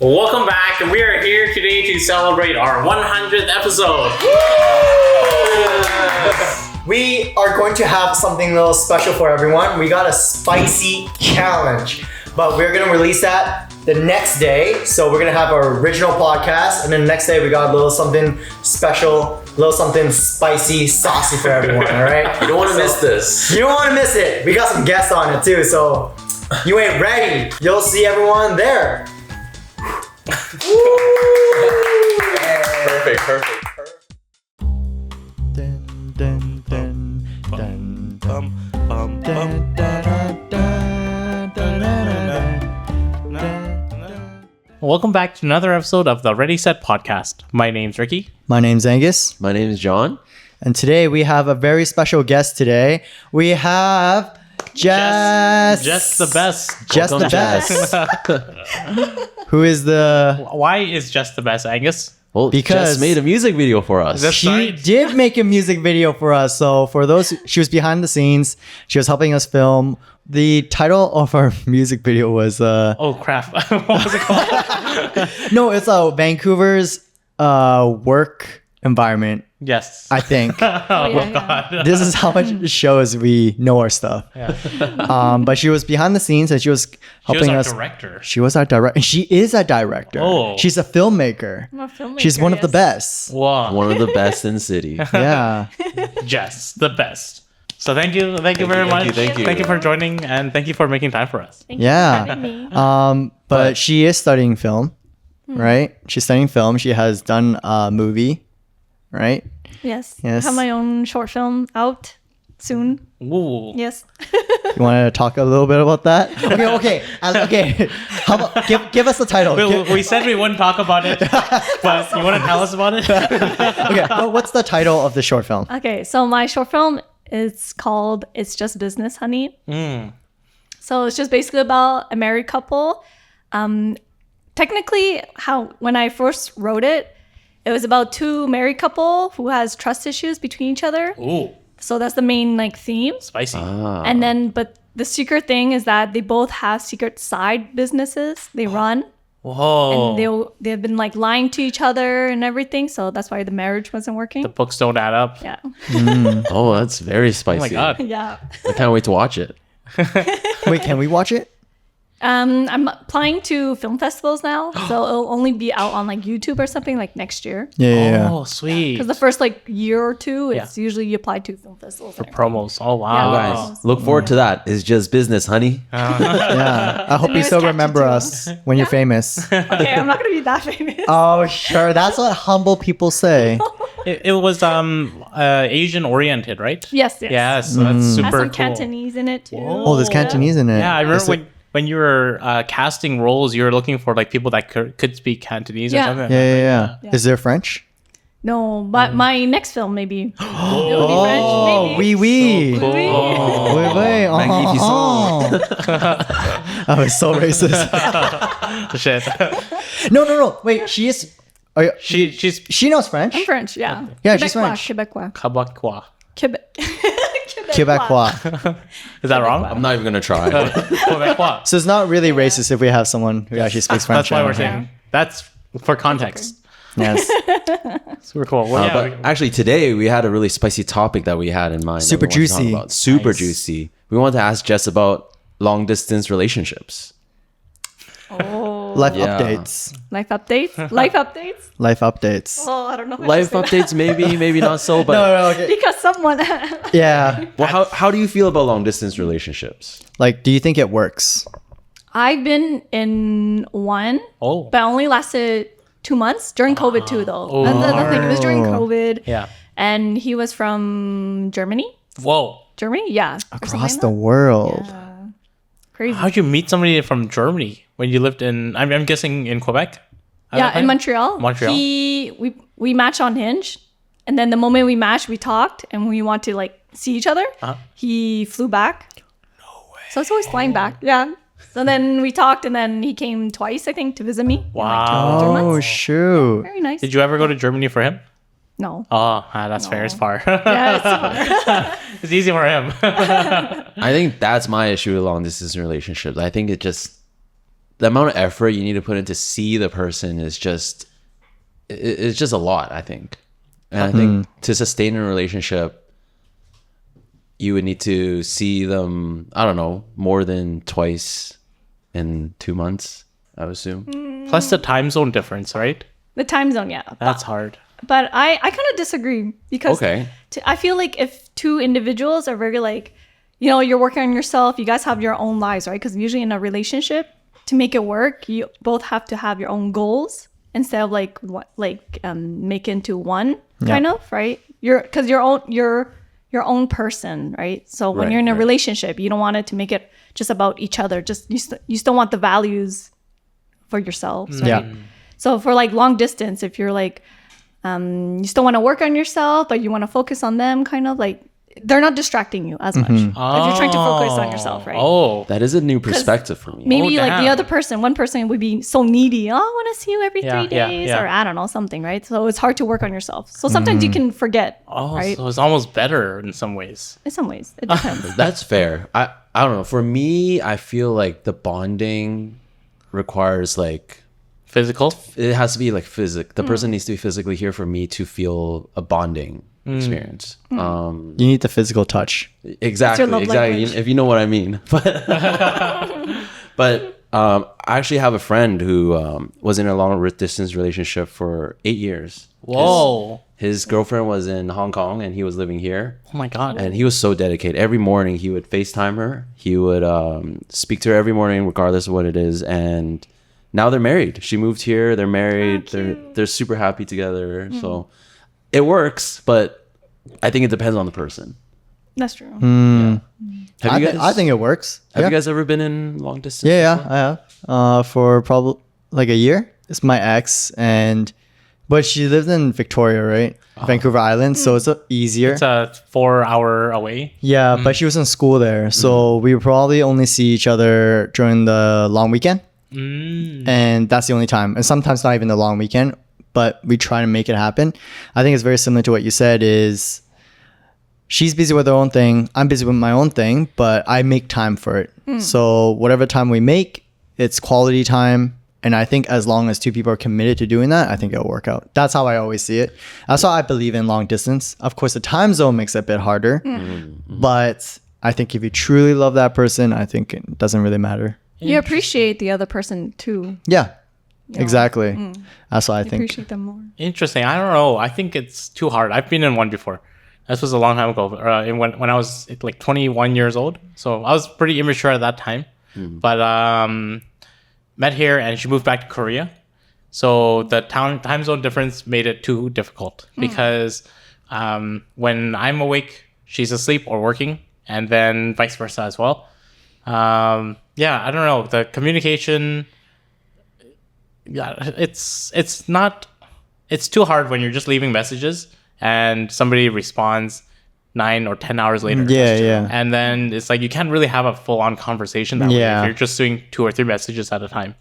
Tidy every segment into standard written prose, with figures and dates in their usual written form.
Welcome back, and we are here today to celebrate our 100th episode. We are going to have something a little special for everyone. We got a spicy challenge, but we're going to release that the next day. So we're going to have our original podcast, and then the next day we got a little something special, a little something spicy, saucy for everyone, all right? You don't want to miss this. You don't want to miss it. We got some guests on it too, so you ain't ready. You'll see everyone there. Perfect. Dun, dun, dun, dun, dun, dun, dun, dun, dun. Welcome back to another episode of the Ready Set podcast. My name's Ricky. My name's Angus, My name is John. and today we have a very special guest today. We have Jess. Jess the best. Jess the Welcome, best. Who is the... Why is Jess the best, Angus? Well, Because- Jess made a music video for us. That's She right. did make a music video for us. So for those, she was behind the scenes. She was helping us film. The title of our music video was Oh crap! What was it called? no, it's Vancouver's work environment. Yes. I think God. this is how much it shows we know our stuff. Yeah. But she was behind the scenes and she was She was helping our us. director. She was our director. She is a director. Oh. She's a filmmaker. I'm a filmmaker, She's one of the yes. best. Wow. One of the best in the city. Yeah. Jess the best. So thank you very much. thank you. Thank you for joining, and thank you for making time for us. Thank you Yeah. for having me. But she is studying film, right? She's studying film. She has done a movie, right? Yes. Yes. I have my own short film out soon. Ooh. Yes. You want to talk a little bit about that? Okay. Okay. How about give us the title? We said we wouldn't talk about it, but you want to tell us about it? Okay. Well, what's the title of the short film? Okay. So my short film is called "It's Just Business, Honey." So it's just basically about a married couple. Technically, when I first wrote it, it was about two married couple who has trust issues between each other. Ooh, So that's the main theme. spicy. And then, but the secret thing is that they both have secret side businesses they run. Whoa. And they've been lying to each other and everything, so that's why the marriage wasn't working. The books don't add up. Yeah. Oh, that's very spicy. Oh my god. Yeah. I can't wait to watch it. Wait, can we watch it? I'm applying to film festivals now, so it'll only be out on YouTube or something next year. Yeah. Oh, sweet. Because the first year or two, it's usually you apply to film festivals. For Promos. Oh wow. Yeah. Guys, look forward to that. It's just business, honey. Yeah. I hope you Anyways, still catch it remember too. us when you're famous. Okay, I'm not gonna be that famous. Oh, sure. That's what humble people say. It was Asian oriented, right? Yes. Yes. So that's super Has some cool. Cantonese in it too. Oh, there's Cantonese in it. Yeah, I remember Is it- when you were casting roles, you were looking for people that could speak Cantonese or Yeah. something. Yeah. Is there French? No, but my next film maybe. It'll be French, Oh, maybe. oui. Cool. Oui. Wait, wait. I was so racist. Shit. No. Wait, she is. Are you, She's she knows French? I'm French, yeah. Yeah, she's Quebecois. Quebecois. Quebec. Quebecois. Is that wrong? I'm not even going to try. Quebecois. So it's not really racist if we have someone who actually speaks French. That's why we're on. saying. That's for context. Yes. Super cool. Well, yeah, But actually, today we had a really spicy topic that we had in mind. that Super we wanted to talk juicy. about. Super Nice. juicy. We want to ask Jess about long distance relationships. Oh. Life Yeah. updates. Life updates? Life updates? Life updates. Oh, I don't know. If I Life should say updates, maybe not so. But No, okay. that. Because someone. Yeah. well, how do you feel about long distance relationships? Like, do you think it works? I've been in one, Oh. but only lasted 2 months during COVID too, though. That's the thing. It was during COVID. Yeah. And he was from Germany. Whoa. Germany? Yeah. Or Across something the like world. that. Crazy. How'd you meet somebody from Germany when you lived in? I'm guessing in Quebec. Yeah, in Montreal. Montreal. We matched on Hinge, and then the moment we matched, we talked, and we want to see each other. He flew back. No way. So it's always flying back. Yeah. So then we talked, and then he came twice, I think, to visit me. Wow. Oh, shoot. Very nice. Did you ever go to Germany for him? No. Oh, that's fair. It's far. Yeah, It's easy for him. I think that's my issue with long distance relationships. I think it just the amount of effort you need to put in to see the person is just it's just a lot, I think. And I think to sustain a relationship, you would need to see them, I don't know, more than twice in 2 months, I would assume. Plus the time zone difference, right? The time zone, yeah. That's hard. But I kind of disagree because Okay. I feel like if two individuals are very like, you know, you're working on yourself, you guys have your own lives, right? Because usually in a relationship, to make it work, you both have to have your own goals instead of like make into one kind of, right? You're your own person, right? So when you're in a relationship, you don't want it to make it just about each other. Just you still want the values for yourselves, right? Yeah. So for like long distance, if you're like you still want to work on yourself, but you want to focus on them, kind of like they're not distracting you as much. If you're trying to focus on yourself, right? Oh, That is a new perspective for me. Maybe like the damn. other person, one person would be so needy. Oh, I want to see you every 3 Yeah, days, yeah. or I don't know, something, right? So it's hard to work on yourself. So sometimes you can forget, right? so it's almost better in some ways. In some ways, it depends. That's fair. I don't know. For me, I feel like the bonding requires like Physical. it has to be like the person needs to be physically here for me to feel a bonding experience. You need the physical touch. Exactly, love exactly. language. If you know what I mean. But I actually have a friend who was in a long distance relationship for 8 years. Whoa. His girlfriend was in Hong Kong and he was living here. Oh my God. And he was so dedicated. Every morning he would FaceTime her. He would speak to her every morning, regardless of what it is. And now they're married. She moved here. They're married. They're super happy together. So it works, but I think it depends on the person. That's true. Have you guys? I think it works. Have Yeah. you guys ever been in long distance? Yeah, before? I have. For probably like a year. It's my ex, but she lived in Victoria, right? Vancouver Island, so it's easier. It's a 4 hour away. Yeah, but she was in school there, so we would probably only see each other during the long weekend, and that's the only time. And sometimes not even the long weekend, but we try to make it happen. I think it's very similar to what you said. Is she's busy with her own thing, I'm busy with my own thing, but I make time for it. So whatever time we make, it's quality time. And I think as long as two people are committed to doing that, I think it'll work out. That's how I always see it. That's why I believe in long distance. Of course, the time zone makes it a bit harder, but I think if you truly love that person, I think it doesn't really matter. You appreciate the other person too. Yeah, exactly. That's what I You think. appreciate them more. Interesting. I don't know. I think it's too hard. I've been in one before. This was a long time ago. When I was like 21 years old. So I was pretty immature at that time. But met here and she moved back to Korea. So the time zone difference made it too difficult because when I'm awake, she's asleep or working, and then vice versa as well. Yeah, I don't know. The communication, yeah, it's too hard when you're just leaving messages and somebody responds 9 or 10 hours later. Yeah, yeah. And then it's like you can't really have a full-on conversation that way Yeah. if you're just doing 2 or 3 messages at a time.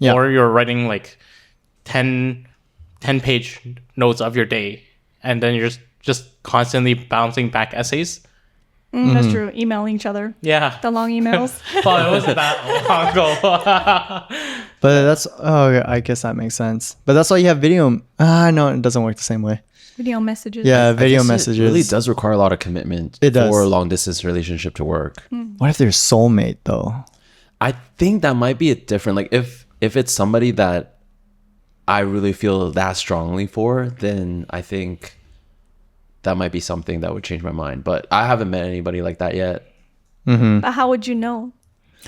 Yeah. Or you're writing like 10-page notes of your day, and then you're just constantly bouncing back essays. That's true. Emailing each other. Yeah. The long emails. Well, it wasn't that long ago. But I guess that makes sense. But that's why you have video. No, it doesn't work the same way. Video messages. Yeah, video I guess messages. It really does require a lot of commitment It does. for a long distance relationship to work. What if they're soulmate though? I think that might be a different, like if it's somebody that I really feel that strongly for, then I think that might be something that would change my mind. But I haven't met anybody like that yet. But how would you know?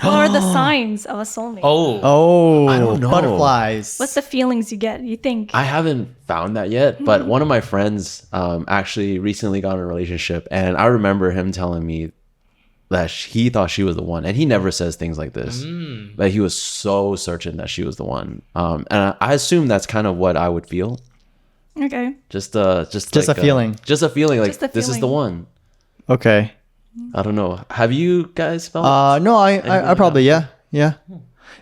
What are the signs of a soulmate? Oh, I don't know. butterflies. What's the feelings you get? You think? I haven't found that yet, but one of my friends actually recently got in a relationship, and I remember him telling me that he thought she was the one, and he never says things like this, but he was so certain that she was the one. And I assume that's kind of what I would feel. Okay. Just Just like a feeling. Just a feeling like Just a this is the feeling. one. Okay. I don't know. Have you guys felt No, I probably yeah.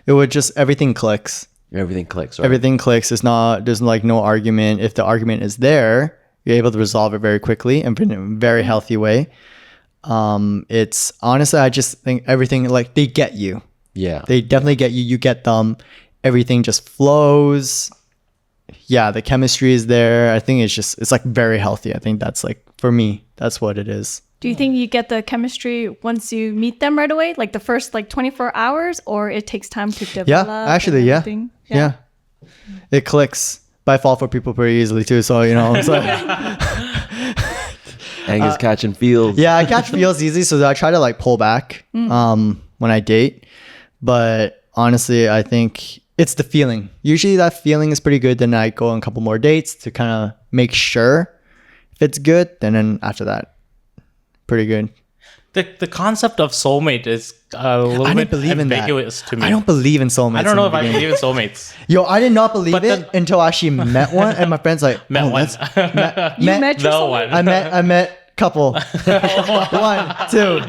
It would just everything clicks. everything clicks, right? Everything clicks. There's like no argument. If the argument is there, you're able to resolve it very quickly and in a very healthy way. It's honestly, I just think everything, like they get you. Yeah. They definitely get you. You get them. Everything just flows. Yeah, the chemistry is there. I think it's like very healthy. I think that's like, for me, that's what it is. Do you think you get the chemistry once you meet them right away? Like the first like 24 hours, or it takes time to develop? Yeah, actually, yeah. Yeah. It clicks. But I fall for people pretty easily too. So, you know, it's like, Angus catching feels. yeah, I catch feels easy. So I try to like pull back when I date. But honestly, I think it's the feeling. Usually that feeling is pretty good. Then I go on a couple more dates to kind of make sure if it's good. And then after that, pretty good. The concept of soulmate is a little bit ambiguous to me. I don't believe in soulmates. I don't know if I believe in soulmates. Yo, I did not believe But it then- until I actually met one, and my friend's like, Met oh, one. that's- You met your The soulmate? one. I met couple. 1, 2,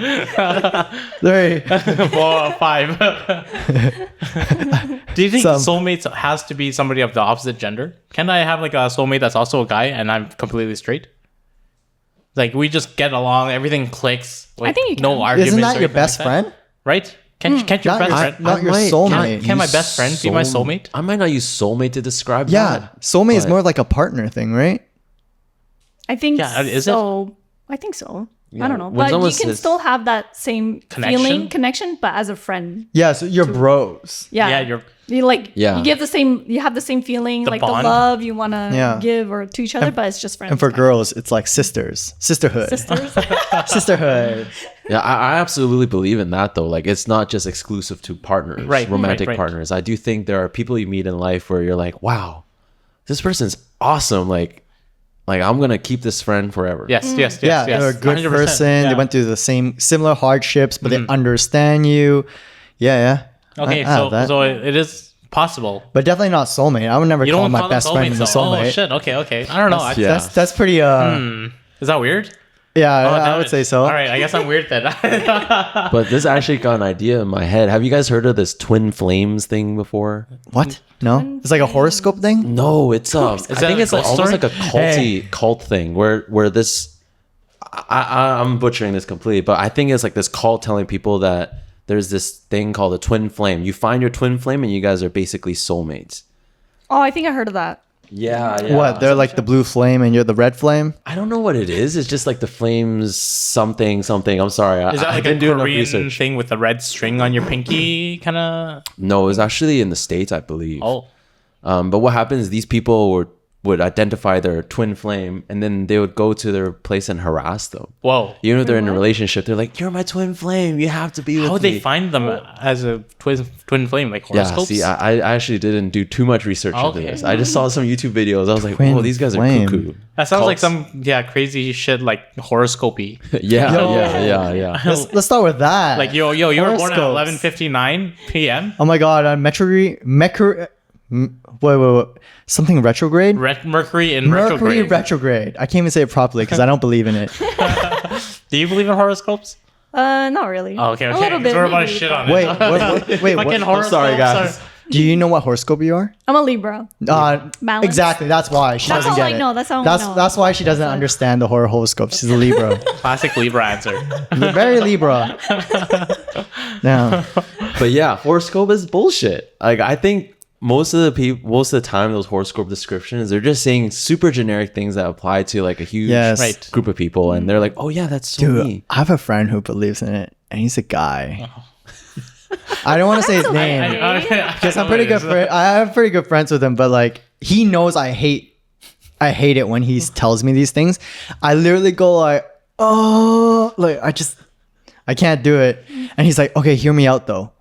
3. 4, 5. Do you think Some. soulmates has to be somebody of the opposite gender? Can I have like a soulmate that's also a guy and I'm completely straight? Like we just get along, everything clicks. Like, I think you can. no arguments. Isn't or that your anything best like that? friend? Right? Can't your Not best your- friend? not your might- soulmate. Can my use best friend be my soulmate? I might not use soulmate to describe Yeah, that. soulmate is but- more like a partner thing, right? I think Yeah, is it? so. I think so. Yeah, I don't know. when But you someone can says- still have that same Connection? connection, but as a friend. Yeah, so you're bros. Yeah. Yeah, you're You like Yeah. you give the same you have the same feeling, The like bond. the love you wanna Yeah. give or to each other, but it's just friends. And for kind girls, it's like sisters, sisterhood, of. sisters. sisterhood. Yeah, I absolutely believe in that though. Like it's not just exclusive to partners, Right, romantic right. partners. I do think there are people you meet in life where you're like, wow, this person's awesome. Like I'm gonna keep this friend forever. yes. Yeah, they're a good 100%. person. Yeah. They went through the similar hardships, but they understand you. Yeah. Okay, I have that. so it is possible. But definitely not soulmate. I would never You call don't my call them best friend soulmates a though. soulmate. Oh shit. Okay. I don't know. Yeah. That's pretty. Is that weird? Yeah, Oh, I damn would it. say so. All right, I guess I'm weird then. But this actually got an idea in my head. Have you guys heard of this twin flames thing before? What? No, it's like a horoscope thing. No, it's I that think a it's like ghost almost story? like a culty cult thing where this I'm butchering this completely, but I think it's like this cult telling people that there's this thing called a twin flame. You find your twin flame and you guys are basically soulmates. Oh, I think I heard of that. Yeah. What? They're like the blue flame and you're the red flame. I don't know what it is. It's just like the flames something. I'm sorry. Is that I like a didn't do enough Korean research. thing with the red string on your pinky, kind of? No, it was actually in the States, I believe. Oh, But what happens is these people would identify their twin flame and then they would go to their place and harass them. whoa! Even if they're in a relationship, they're like, "You're my twin flame. You have to be with How would me." they find them as a twin flame, like Yeah, horoscopes? see, I actually didn't do too much research into Okay. this. I just saw some YouTube videos. I was like, Twin "Oh, these guys are flame. cuckoo." That sounds like Cults. some crazy shit, like horoscopy. Yeah. Let's start with that. Like you were born at Horoscopes. 11:59 p.m. Oh my god, wait. Something retrograde? Mercury in Mercury retrograde. retrograde. I can't even say it properly because I don't believe in it. Do you believe in horoscopes? Not really. Oh, okay. A little bit. So we're about to maybe, shit but- on it. Wait, wait, Fucking what? horoscopes. sorry, guys. Do you know what horoscope you are? I'm a Libra. Balance. Exactly. That's why she That's doesn't all get I it. know, that's all I know. That's why she doesn't understand the horoscope. She's a Libra. Classic Libra answer. Very Libra. Yeah. But yeah, horoscope is bullshit. Like I think most of the time, those horoscope descriptions, they're just saying super generic things that apply to like a huge Yes. Right. group of people, and they're like, "Oh yeah, that's so Dude, me." I have a friend who believes in it, and he's a guy. I don't want to say his That's name okay. because I'm pretty good. I have pretty good friends with him, but like he knows I hate it when he tells me these things. I literally go like, oh, like I can't do it. And he's like, okay, hear me out though.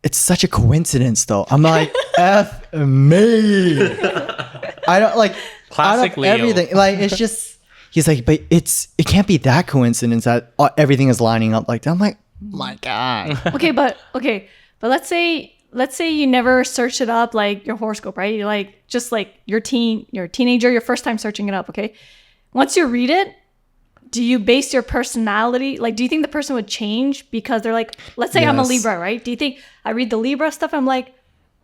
It's such a coincidence though. I'm like, F me. I don't like Classic out of Leo. everything. Like it's just he's like, but it can't be that coincidence that everything is lining up like that. I'm like, my God. But let's say you never search it up, like your horoscope, right? You're like just like you're a teenager, your first time searching it up, okay? Once you read it, do you base your personality, like do you think the person would change because they're like, let's say I'm a Yes. Libra, right? Do you think I read the Libra stuff, I'm like,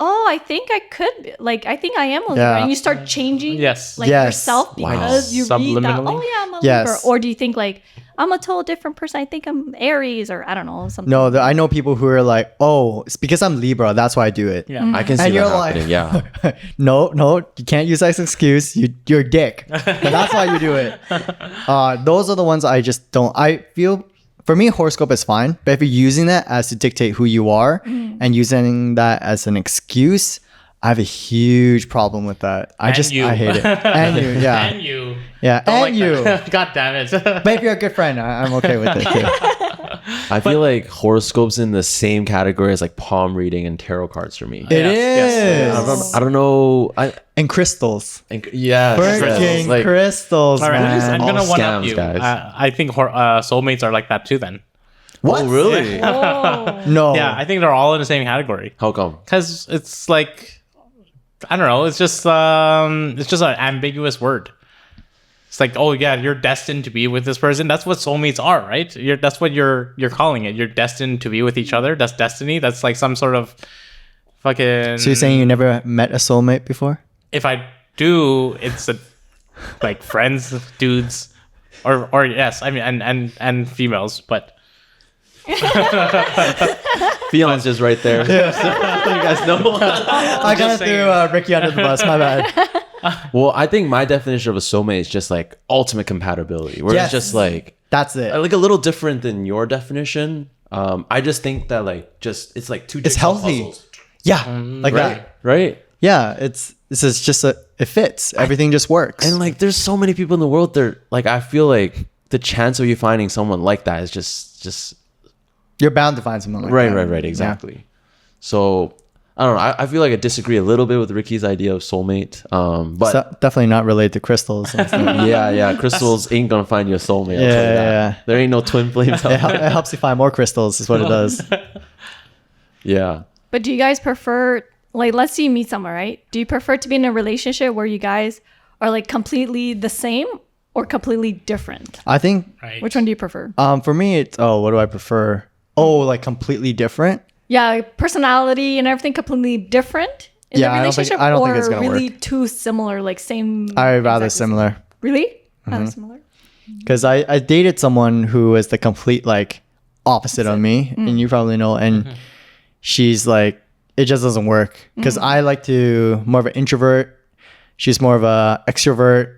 Oh, I think I could be. Like, I think I am a Libra. Yeah. And you start changing Yes. like Yes. yourself because you read that. Subliminally? Oh, yeah, I'm a Yes. Libra. Or do you think like, I'm a total different person. I think I'm Aries or I don't know, something. No, I know people who are like, oh, it's because I'm Libra. That's why I do it. Yeah. I can see And that you're like, happening. Yeah. no, you can't use that as an excuse. You're a dick. That's why you do it. Those are the ones I just don't. I feel for me, horoscope is fine, but if you're using that as to dictate who you are and using that as an excuse, I have a huge problem with that. I hate it. And you, yeah, And you. yeah, Don't and like you. that. God damn it. But if you're a good friend, I'm okay with it too. I feel like horoscopes in the same category as like palm reading and tarot cards for me. It is. Yes. I don't know. And crystals. Yeah. Freaking like, crystals, All right, man. I'm gonna All one up scams, you. guys. I think soulmates are like that too. Then. What? Oh, really? Oh. No. Yeah, I think they're all in the same category. How come? Because it's like, I don't know. It's just an ambiguous word. It's like, oh yeah, you're destined to be with this person. That's what soulmates are, right? That's what you're calling it. You're destined to be with each other. That's destiny. That's like some sort of fucking. So you're saying you never met a soulmate before? If I do, it's like friends, dudes, or yes, I mean, and females, but. Fion's just right there. you guys know. I gotta just throw Ricky under the bus. My bad. Well, I think my definition of a soulmate is just like ultimate compatibility, where Yes. it's just like That's it. a little different than your definition. I just think that like it's like two. It's jigsaw healthy. puzzles, Yeah, like right? that. Right. Yeah, it's just it fits. Everything just works. And like, there's so many people in the world. They're like, I feel like the chance of you finding someone like that is just You're bound to find someone like right, that. right, exactly. So I don't know. I feel like I disagree a little bit with Ricky's idea of soulmate. But So, definitely not related to crystals. And stuff. yeah, crystals ain't gonna find you a soulmate. I'll Yeah, tell you that. yeah. There ain't no twin flames out it, there. it helps you find more crystals. Is what it does. Yeah. But do you guys prefer, like, let's say you meet someone, right? Do you prefer to be in a relationship where you guys are like completely the same or completely different? I think Right. Which one do you prefer? for me it's what do I prefer? Oh, like completely different. Yeah, personality and everything completely different in Yeah, the I don't think- relationship, I don't think or it's gonna really too similar, like same. I'd rather exactly same? similar Really? Rather similar. because I dated someone who was the complete like opposite of me, and you probably know. And she's like, it just doesn't work because I like to more of an introvert. She's more of a extrovert.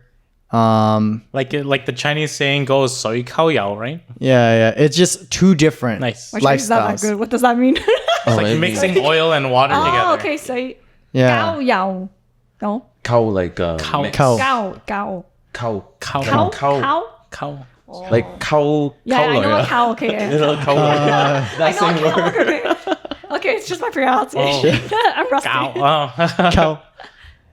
Like the Chinese saying goes, 水烤窑, right? Yeah. It's just two different Nice. Which is that lifestyles. good? What does that mean? Oh, Like maybe. mixing oil and water together. Oh, okay. So, Yeah. 高窑. No. Cow like Cow. mix. Cow. 高高 Cow. Cow. Cow. Cow. Cow. Cow. Like cow. Yeah, I know yeah. a cow. Okay. You know, cow. I know a cow. Okay. Okay, it's just my pronunciation. I'm rusty. Cow. Oh. Cow.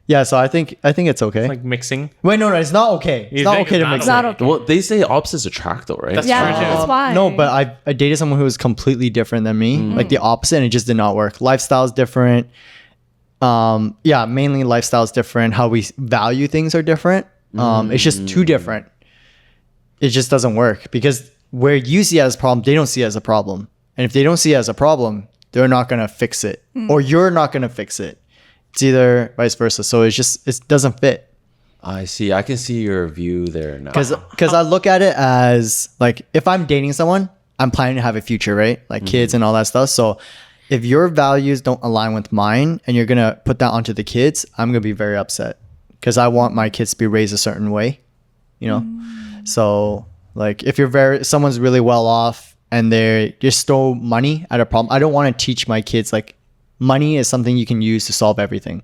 Yeah, so I think it's okay. Like mixing. Wait, no, it's not okay. It's You not think okay it's to not mix It's not it. okay. Well, they say opposites attract, though, right? That's Yeah, true too. that's why. No, but I dated someone who was completely different than me, like the opposite, and it just did not work. Lifestyle's different. Yeah, mainly lifestyle's different. How we value things are different. It's just too different. It just doesn't work because where you see it as a problem, they don't see it as a problem. And if they don't see it as a problem, they're not gonna fix it, or you're not gonna fix it. It's either vice versa. So it doesn't fit. I see. I can see your view there now. Because I look at it as like if I'm dating someone, I'm planning to have a future, right? Like kids and all that stuff. So if your values don't align with mine and you're gonna put that onto the kids, I'm gonna be very upset because I want my kids to be raised a certain way, you know. So like if someone's really well off and they just throw money at a problem, I don't want to teach my kids like money is something you can use to solve everything.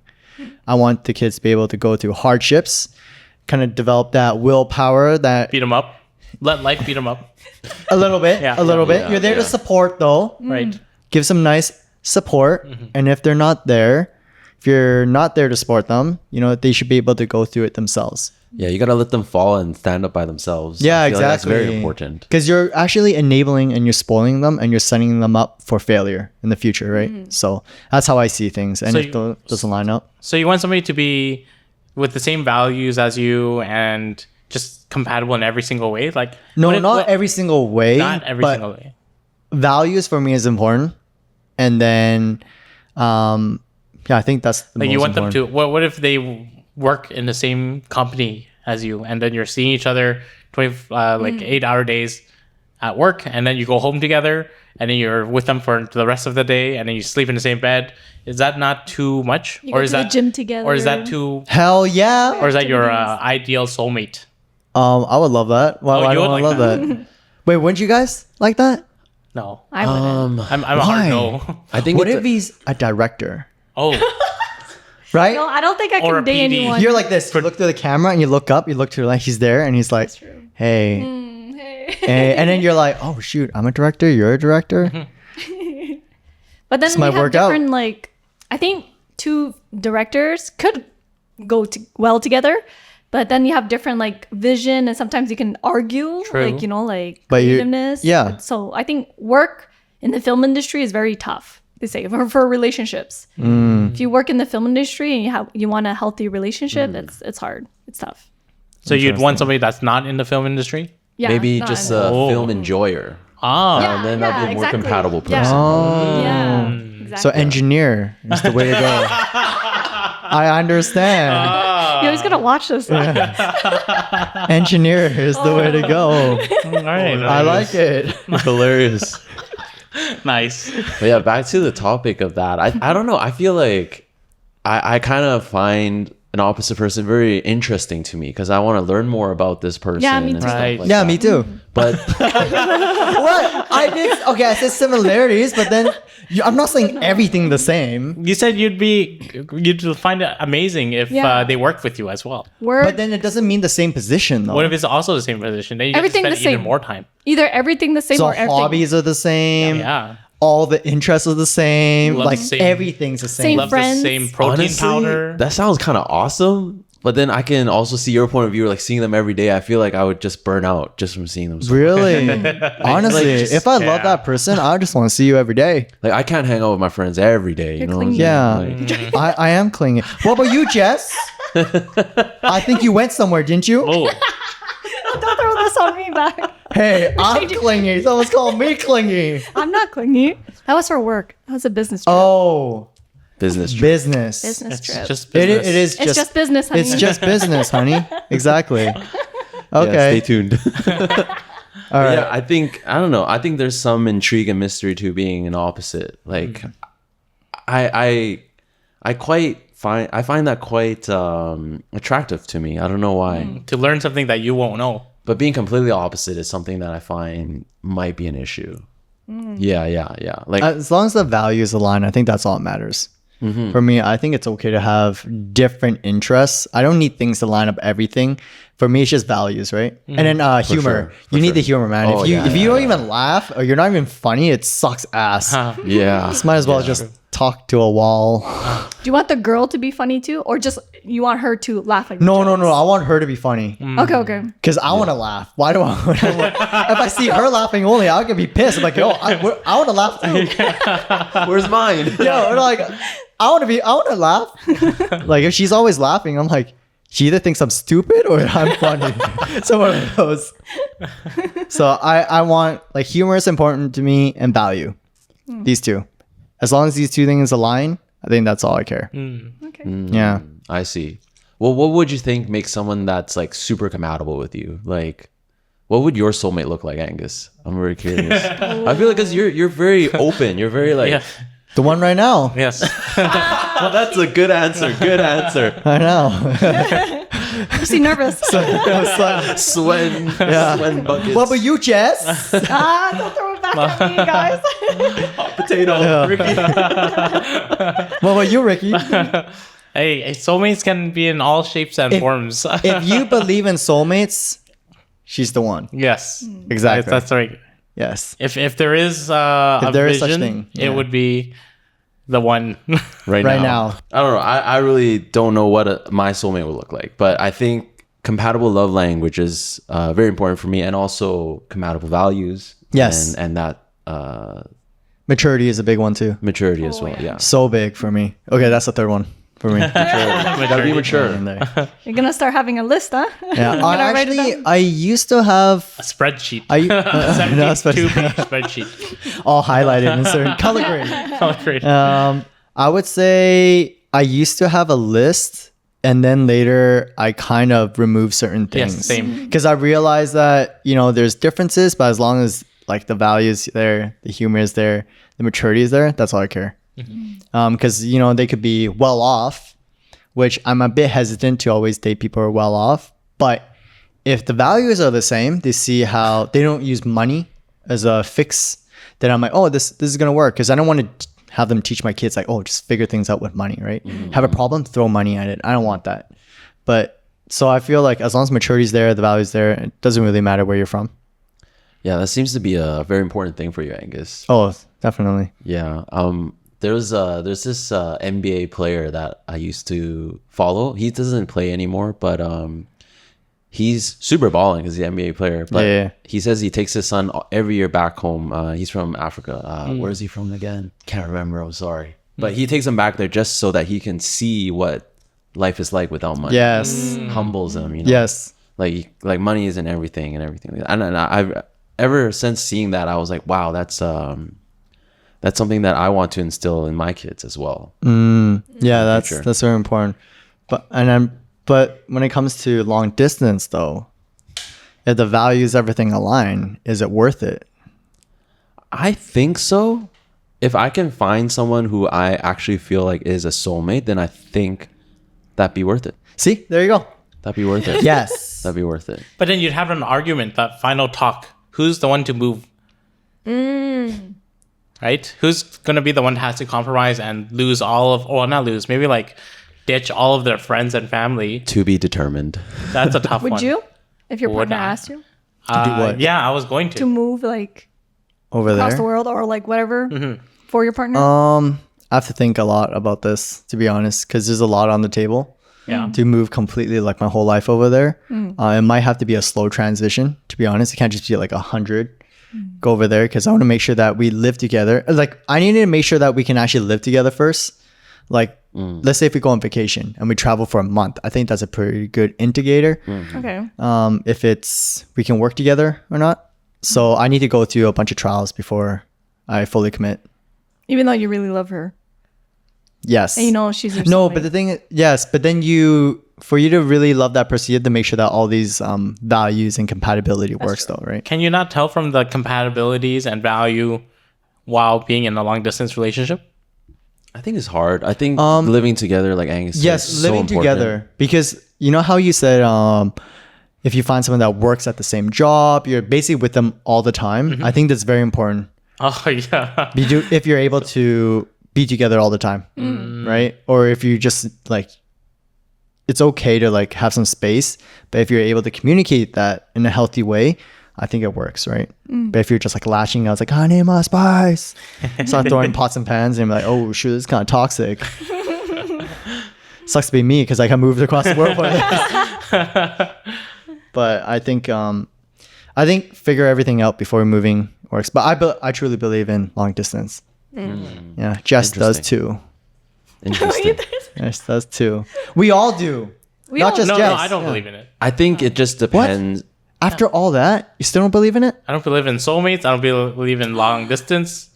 I want the kids to be able to go through hardships, kind of develop that willpower that Beat them up. Let life beat them up. a little bit, Yeah. a little bit. Yeah, You're there to yeah. support though. Right. Give some nice support. And if they're not there, if you're not there to support them, you know, they should be able to go through it themselves. Yeah, you gotta let them fall and stand up by themselves. Yeah, I feel like exactly. that's very important. Because you're actually enabling and you're spoiling them and you're setting them up for failure in the future, right? So that's how I see things. And So if it doesn't line up, So you want somebody to be with the same values as you and just compatible in every single way? Like no, what if- not what- every single way. not every but single way. values for me is important. And then Yeah, I think that's the Like most you want important. them to. What if they work in the same company as you, and then you're seeing each other 8-hour days at work, and then you go home together, and then you're with them for the rest of the day, and then you sleep in the same bed. Is that not too much, You go to the gym together. or is that too, Hell yeah. or is that your Activities. ideal soulmate? I would love that. Why you don't I would love like that? Wait, wouldn't you guys like that? No, I wouldn't. I'm a Why? hard no. I think What it's if he's a director? Oh, Right? No, I don't think I Or a can date PD. anyone. You're like this. You look through the camera and you look up, you look to the left, he's there, and he's like, true. hey. Hey. Hey, and then you're like, oh shoot, I'm a director, you're a director. But then This we might have work out. different like I think two directors could go well together, but then you have different like vision, and sometimes you can argue, True. like like But you- creativeness. yeah. So I think work in the film industry is very tough. They say for relationships. Mm. If you work in the film industry and you want a healthy relationship, it's hard. It's tough. so you'd want somebody that's not in the film industry? Yeah. maybe not- just a Oh. film enjoyer. Ah, Yeah, and then that'd be a more exactly. compatible Yeah. person. Oh. Yeah. Exactly. So engineer is the way to go. I understand. You're always gonna watch this. Engineer is the way to go. all right. I like it. Hilarious. Nice. But yeah, back to the topic of that. I don't know. I feel like I kind of find an opposite person very interesting to me because I want to learn more about this person. Yeah, me and too. stuff Right. like Yeah, that. me too. But What? I said similarities, but then I'm not saying everything the same. You said you'd find it amazing if Yeah. they worked with you as well. Work But then it doesn't mean the same position though. What if it's also the same position? Then you get to Everything spend the same. even more time. either everything the same so or everything. hobbies are the same. Yeah. All the interests are the same. Love like the same- everything's the same. Same Love friends. the same protein honestly, powder. that sounds kind of awesome. But then I can also see your point of view, like seeing them every day. I feel like I would just burn out just from seeing them. Really? Honestly, Like, just- if I love yeah. that person, I just want to see you every day. Like I can't hang out with my friends every day. You You're know what I'm clingy. saying? Yeah, Like, I am clingy. What about you, Jess? I think you went somewhere, didn't you? Oh, Don't throw this on me back. Hey, I'm clingy. Someone's calling me clingy. I'm not clingy. That was for work. That was a business trip. Oh, business trip. business. Business it's trip. just It, business. it is It's just business, honey. It's just business, honey. Exactly. Yeah, Okay. stay tuned. All right. Yeah, I don't know. I think there's some intrigue and mystery to being an opposite. Like, I find that quite attractive to me. I don't know why, to learn something that you won't know. but being completely opposite is something that I find might be an issue. Yeah. Like, As long as the values align, I think that's all that matters. Mm-hmm. For me, I think it's okay to have different interests. I don't need things to line up everything. For me, it's just values, right? And then humor. sure, for You need sure. the humor, man. Oh, if you yeah, if you yeah, don't even laugh or you're not even funny, it sucks ass. yeah. Just might as well just talk to a wall. Do you want the girl to be funny too, or just you want her to laugh like No. I want her to be funny Okay. because I want to laugh. Why do I? If I see her laughing only, I could be pissed. I'm like, yo, I want to laugh too. Where's mine? Yo, like, I want to laugh. Like, if she's always laughing, I'm like, she either thinks I'm stupid or I'm funny. So one of those. So I want, like, humor is important to me and value. These two. As long as these two things align, I think that's all I care. Okay. Yeah. I see. Well, what would you think makes someone that's like super compatible with you? Like, what would your soulmate look like, Angus? I'm very curious. I feel like because you're very open. You're very like. Yeah. The one right now. Yes. Well, that's a good answer. Good answer. I know. You seem nervous. Sweating buckets. What about you, Jess? Don't throw it back at me, guys. Potato. What about you, Ricky? Hey, soulmates can be in all shapes and forms. If you believe in soulmates, she's the one. Yes. Exactly. That's right. Yes. If there is a there is vision, such thing, yeah. it would be the one. Right now. I don't know. I really don't know what my soulmate would look like, but I think compatible love language is very important for me, and also compatible values. Yes. And that Maturity is a big one too. maturity as well. Yeah. So big for me. Okay, that's the third one for me. Gotta be mature. In there. You're gonna start having a list, huh? Yeah. gonna write it Actually, I used to have A spreadsheet. I 72-page spreadsheet. all highlighted in certain color grade. Color grade. I would say I used to have a list, and then later I kind of removed certain things. Yes, same. Because I realized that, there's differences, but as long as like the value's there, the humor is there, the maturity is there, that's all I care. Because, they could be well off, which I'm a bit hesitant to always date people who are well off. But if the values are the same, they see how they don't use money as a fix, then I'm like, oh, this is going to work. Because I don't want to have them teach my kids like, oh, just figure things out with money, right? Have a problem, throw money at it. I don't want that. But so I feel like as long as maturity's there, the value's there, it doesn't really matter where you're from. Yeah, that seems to be a very important thing for you, Angus. Oh, definitely. Yeah. There's this NBA player that I used to follow. He doesn't play anymore, but he's super balling as the NBA player. But Yeah. he says he takes his son every year back home. He's from Africa. Where is he from again? Can't remember. I'm sorry. But he takes him back there just so that he can see what life is like without money. Yes. Humbles him. Yes. Like money isn't everything and everything. And I've ever since seeing that, I was like, wow, that's something that I want to instill in my kids as well. Yeah, future. that's very important. But when it comes to long distance though, if the values everything align, is it worth it? I think so. If I can find someone who I actually feel like is a soulmate, then I think that'd be worth it. See, there you go. That'd be worth it. Yes. That'd be worth it. But then you'd have an argument, that final talk. Who's the one to move? Right? Who's going to be the one that has to compromise and lose not lose, maybe like ditch all of their friends and family? To be determined. That's a tough one. Would you, if your Would partner I? asked you do what? Yeah, I was going to to. move like Over across there. the world or like whatever for your partner? I have to think a lot about this, to be honest, because there's a lot on the table. Yeah. To move completely like my whole life over there. It might have to be a slow transition, to be honest. It can't just be like 100 go over there, because I want to make sure that we live together. Like I need to make sure that we can actually live together first. Like let's say if we go on vacation and we travel for a month, I think that's a pretty good indicator. Okay. If we can work together or not. So I need to go through a bunch of trials before I fully commit. Even though you really love her. Yes. And you know she's your No, soulmate. but the thing is, yes, but then for you to really love that person, you have to make sure that all these values and compatibility works though, right? Can you not tell from the compatibilities and value while being in a long distance relationship? I think it's hard. I think living together, like Angus said, Yes, is so living important. together. Because you know how you said if you find someone that works at the same job, you're basically with them all the time. I think that's very important. Oh, yeah. If you're able to be together all the time, right? Or if you just like, it's okay to like have some space, but if you're able to communicate that in a healthy way, I think it works, right? But if you're just like lashing out, it's like, I need my spice. Start throwing pots and pans and you're like, oh shoot, this is kind of toxic. Sucks to be me because I got moved across the world for this. But I think figure everything out before moving works. But I truly believe in long distance. Yeah, Jess does too. Interesting. Jess does too. We all do. Not just No, Jess. no, I don't believe in it. I think it just depends. After all that, you still don't believe in it? I don't believe in soulmates. I don't believe in long distance.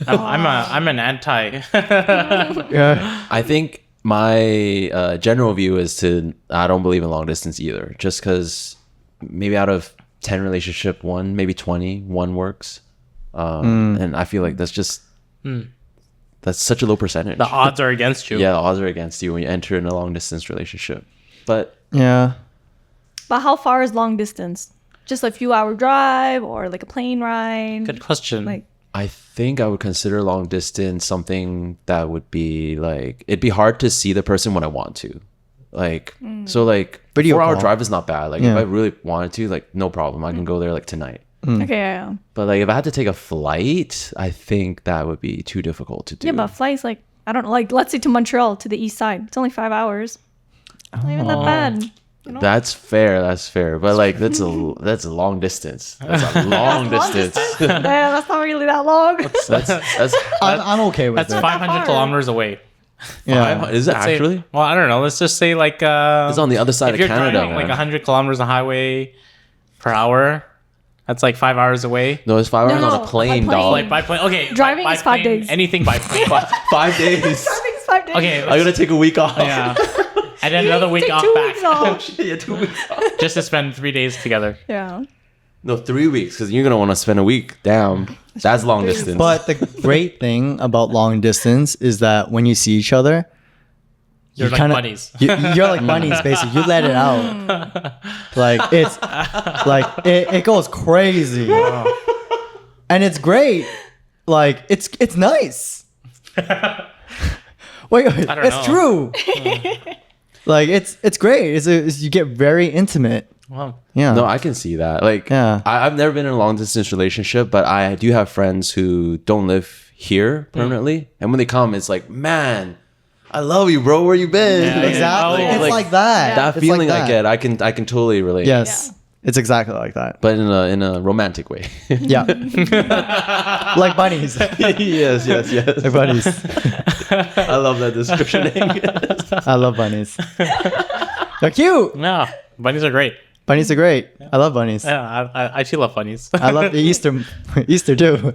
I'm an anti. Yeah. I think my general view is I don't believe in long distance either. Just because maybe out of 10 relationship, maybe 20, one works. And I feel like that's just, that's such a low percentage. The odds are against you. Yeah, the odds are against you when you enter in a long distance relationship. But Yeah. But how far is long distance? Just a few hour drive or like a plane ride? Good question. Like, I think I would consider long distance something that would be like, it'd be hard to see the person when I want to. Like, so like, Video 4 hour call. drive is not bad. Like, Yeah. if I really wanted to, like, no problem. I can go there like tonight. okay, yeah. But like, if I had to take a flight, I think that would be too difficult to do. Yeah, but flights, like, I don't know, like, let's say to Montreal, to the east side. It's only 5 hours. Not even that bad. You know? That's fair. That's fair. But like, that's a long distance. That's a long distance. Yeah, that's not really that long. that's I'm okay with That's it. 500 far. kilometers away. Yeah. Is it Let's say- actually? well, I don't know. Let's just say like It's on the other side if of you're Canada, driving like man. 100 kilometers on highway per hour, That's like 5 hours away. No, it's 5 hours No, on a plane, by dog. plane. Like by plane. Okay. Driving by is 5 plane, days. Anything by plane. 5 days. Driving is 5 days. Okay. I gotta take a week off. Yeah. And then another week Take off 2 back. weeks off. Yeah, 2 weeks off. Just to spend 3 days together. Yeah. No, 3 weeks, because you're gonna want to spend a week. Damn, that's long distance. But the great thing about long distance is that when you see each other, You're you like kinda- buddies. You're like bunnies, basically. You let it out. Like it's like it goes crazy, and it's great. Like it's nice. Wait, I don't it's know. true. Like it's great. You get very intimate. Well, Yeah. no, I can see that. Like, Yeah. I've never been in a long distance relationship, but I do have friends who don't live here permanently, and when they come, it's like, man, I love you, bro. Where you been? Yeah, Exactly. yeah. It's like that. That It's feeling like I that. get, I can totally relate. Yes. It's exactly like that. but in a romantic way. Yeah. Like bunnies. yes. Like bunnies. I love that description. I love bunnies. They're cute. no, bunnies are great. Bunnies are great. I love bunnies. Yeah, I actually love bunnies. I love the Easter too.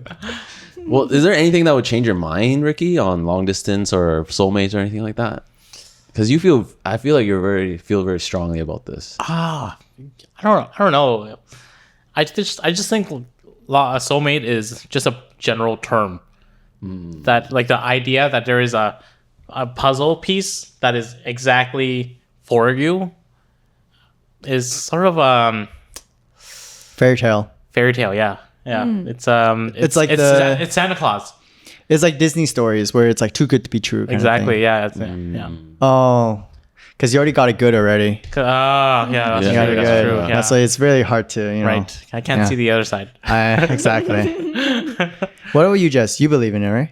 Well, is there anything that would change your mind, Ricky, on long distance or soulmates or anything like that? Because I feel like feel very strongly about this. I don't know. I just think a soulmate is just a general term. That like the idea that there is a puzzle piece that is exactly for you is sort of Fairy tale. fairy tale. Yeah. It's like it's Santa Claus. It's like Disney stories where it's like too good to be true. kind of Exactly. thing. Yeah. That's it. Yeah. Oh, because you already got it good already. Oh, yeah. That's Yeah. You got true. it That's good. true. Yeah. That's why it's really hard to, Right. I can't Yeah. see the other side. Exactly. What about you, Jess? You believe in it, right?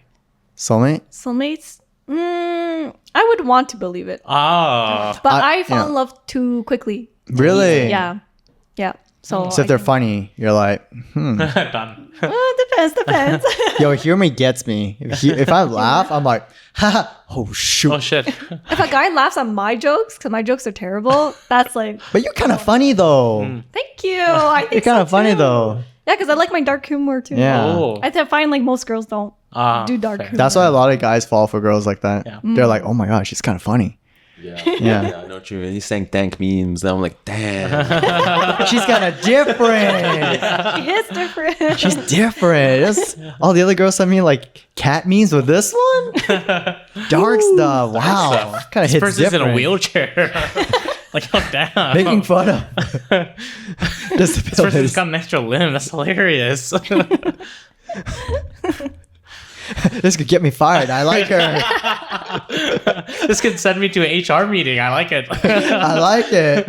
Soulmate? Soulmates? I would want to believe it. Oh. But I- I fall yeah. in love too quickly. Really? Yeah. Yeah. So, So if they're funny, you're like, Done. Depends. yo, humor gets me. If I laugh, I'm like, haha, oh shoot. Oh shit. If a guy laughs at my jokes, because my jokes are terrible, that's like, But you're kind of funny though. thank you. I think You're kind of so funny too. though. Yeah, because I like my dark humor too. Yeah. Oh. I find like most girls don't do dark fair. humor. That's why a lot of guys fall for girls like that. Yeah. They're like, oh my gosh, she's kind of funny. Yeah. Yeah. I know what you mean. He's saying dank memes. And I'm like, damn. She's kind of different. She is different. She's different. All the other girls send me like cat memes with this one. Dark stuff. Wow. Kind of This hits person's different. in a wheelchair. Like, oh damn. Making fun of This person's disabilities. got an extra limb. That's hilarious. This could get me fired. I like her. This could send me to an HR meeting. I like it. I like it.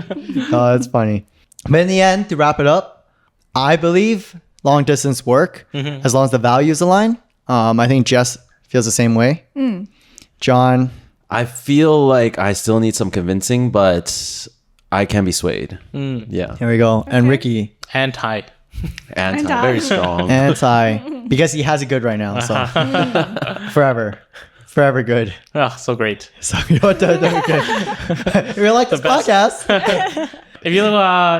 Oh, that's funny. But in the end, to wrap it up, I believe long distance work as long as the values align. I think Jess feels the same way. John, I feel like I still need some convincing, but I can be swayed. Yeah. here we go. And Ricky, Anti. Anti. Anti. Very strong. anti, because he has it good right now. So forever good. Oh, so great. So you know what? If you like this best. podcast, If you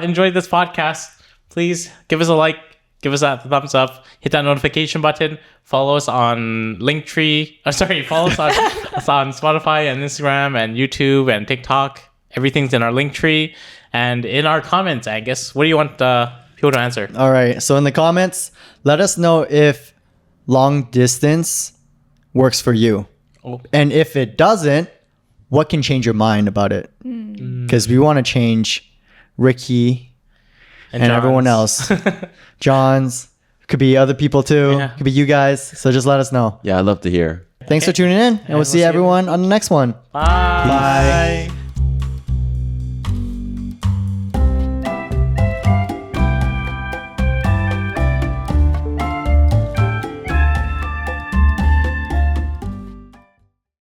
enjoyed this podcast, please give us a like, give us that thumbs up, hit that notification button, follow us on Linktree. Follow us on Spotify and Instagram and YouTube and TikTok. Everything's in our Linktree and in our comments. I guess. What do you want people to answer? all right. So in the comments, let us know if long distance works for you. Oh. And if it doesn't, what can change your mind about it? Because we want to change Ricky and everyone John's. else. John's. Could be other people too. Yeah. Could be you guys. So just let us know. Yeah, I'd love to hear. Thanks for tuning in. And we'll see see you. everyone on the next one. Bye. Bye.